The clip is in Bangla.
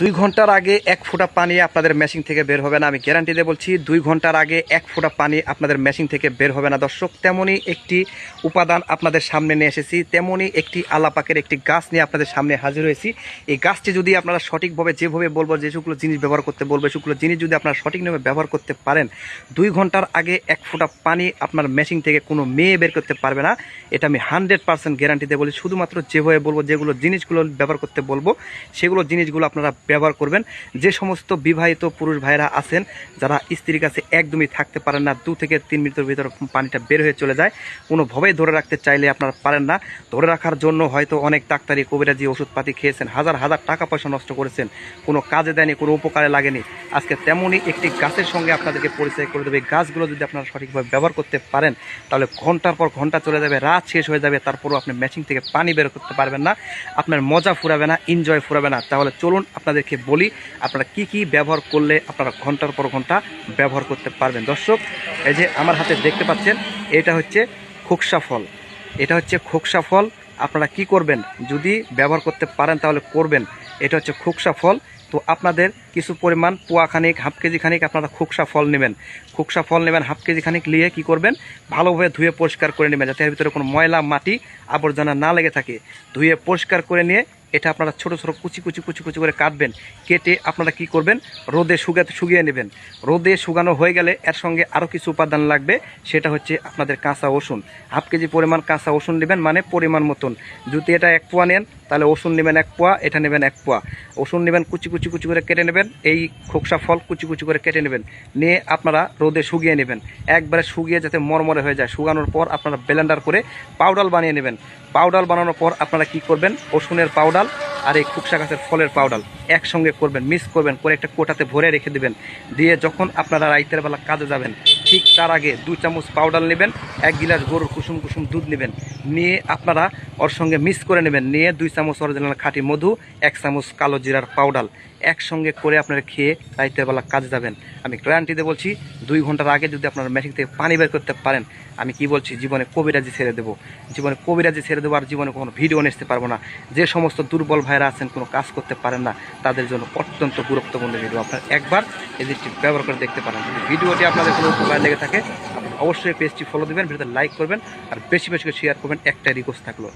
2 ঘন্টার আগে 1 ফোঁটা পানি আপনাদের মেশিন থেকে বের হবে না। আমি গ্যারান্টি দিয়ে বলছি 2 ঘন্টার আগে 1 ফোঁটা পানি আপনাদের মেশিন থেকে বের হবে না দর্শক। তেমনই একটি উপাদান আপনাদের সামনে নিয়ে এসেছি, তেমনই একটি আল্লাহ পাকের একটি গাছ নিয়ে আপনাদের সামনে হাজির হয়েছি। এই গাছটি যদি আপনারা সঠিকভাবে যেভাবে বলবো, যেগুলো জিনিস ব্যবহার করতে বলবো, সেগুলো জিনিস যদি আপনারা সঠিক নিয়মে ব্যবহার করতে পারেন, 2 ঘন্টার আগে 1 ফোঁটা পানি আপনার মেশিন থেকে কোনো মেয়ে বের করতে পারবে না। এটা আমি 100% গ্যারান্টি দিয়ে বলি। শুধুমাত্র যেভাবে বলবো, যেগুলো জিনিসগুলো ব্যবহার করতে বলবো, সেগুলো জিনিসগুলো আপনারা ব্যবহার করবেন। যে সমস্ত বিবাহিত পুরুষ ভাইরা আছেন, যারা স্ত্রীর কাছে একদমই থাকতে পারেন না, 2 থেকে 3 মিনিটের ভিতরে পানিটা বের হয়ে চলে যায়, কোনোভাবেই ধরে রাখতে চাইলে আপনারা পারেন না। ধরে রাখার জন্য হয়তো অনেক ডাক্তারি কবিরাজি ওষুধপাতি খেয়েছেন, হাজার হাজার টাকা পয়সা নষ্ট করেছেন, কোনো কাজে দেয়নি, কোনো উপকারে লাগেনি। আজকে তেমনই একটি গাছের সঙ্গে আপনাদেরকে পরিচয় করে দেবে। এই গাছগুলো যদি আপনারা সঠিকভাবে ব্যবহার করতে পারেন, তাহলে ঘন্টার পর ঘন্টা চলে যাবে, রাত শেষ হয়ে যাবে, তারপরও আপনি মেশিন থেকে পানি বের করতে পারবেন না। আপনার মজা ফুরাবে না, এনজয় ফুরাবে না। তাহলে চলুন আপনাদেরকে বলি আপনারা কি কি ব্যবহার করলে আপনারা ঘন্টার পর ঘন্টা ব্যবহার করতে পারবেন। দর্শক, এই যে আমার হাতে দেখতে পাচ্ছেন, এটা হচ্ছে খোকসা ফল। এটা হচ্ছে খোকসা ফল। আপনারা কি করবেন, যদি ব্যবহার করতে পারেন তাহলে করবেন। এটা হচ্ছে খোকসা ফল। তো আপনাদের কিছু পরিমাণ পোয়া খানিক, হাফ কেজি খানিক আপনারা খোকসা ফল নেবেন। খোকসা ফল নেবেন হাফ কেজি খানিক, নিয়ে কি করবেন, ভালোভাবে ধুয়ে পরিষ্কার করে নেবেন, যাতে এর ভিতরে কোনো ময়লা মাটি আবর্জনা না লেগে থাকে। ধুয়ে পরিষ্কার করে নিয়ে এটা আপনারা ছোটো ছোটো কুচি কুচি কুচি কুচি করে কাটবেন। কেটে আপনারা কি করবেন, রোদে শুকিয়ে নেবেন। রোদে শুকানো হয়ে গেলে এর সঙ্গে আরও কিছু উপাদান লাগবে, সেটা হচ্ছে আপনাদের কাঁচা রসুন। হাফ কেজি পরিমাণ কাঁচা রসুন নেবেন, মানে পরিমাণ মতন। যদি এটা 1 পোয়া নেন তাহলে রসুন নেবেন 1 পোয়া, এটা নেবেন 1 পোয়া। রসুন নেবেন কুচি কুচি কুচি করে কেটে নেবেন। এই খোকসা ফল কুচি কুচি করে কেটে নেবেন, নিয়ে আপনারা রোদে শুকিয়ে নেবেন। একবারে শুকিয়ে যাতে মরমরে হয়ে যায়। শুকানোর পর আপনারা ব্লেন্ডার করে পাউডার বানিয়ে নেবেন। পাউডার বানানোর পর আপনারা কি করবেন, রসুনের পাউডার আর এই খোকসা গাছের ফলের পাউডার একসঙ্গে করবেন, মিক্স করবেন, করে একটা কোটাতে ভরে রেখে দেবেন। দিয়ে যখন আপনারা রাইতের বেলা কাজে যাবেন, ঠিক তার আগে 2 চামচ পাউডার নেবেন, 1 গিলাস গরুর কুসুম কুসুম দুধ নেবেন, নিয়ে আপনারা ওর সঙ্গে মিক্স করে নেবেন। নিয়ে 2 চামচ অরিজিনাল খাঁটি মধু, 1 চামচ কালো জিরার পাউডার একসঙ্গে করে আপনারা খেয়ে রাইতের বেলা কাজে যাবেন। আমি গ্যারান্টিতে বলছি 2 ঘন্টার আগে যদি আপনারা মেশিন থেকে পানি বের করতে পারেন, আমি কি বলছি, জীবনে কবিরাজি ছেড়ে দেবো। জীবনে কবিরাজি ছেড়ে দেবো, আর জীবনে কোনো ভিডিও নিতে পারবো না। যে সমস্ত দুর্বল ভাইরা আছেন, কোনো কাজ করতে পারেন না, তাদের জন্য অত্যন্ত গুরুত্বপূর্ণ ভিডিও। আপনারা একবার এই জিনিসটি ব্যবহার করে দেখতে পারেন। যদি ভিডিওটি আপনাদের কোনো উপকার লেগে থাকে, আপনারা অবশ্যই পেজটি ফলো দেবেন, ভিডিওতে লাইক করবেন, আর বেশি বেশি করে শেয়ার করবেন। একটা রিকোয়েস্ট থাকলো।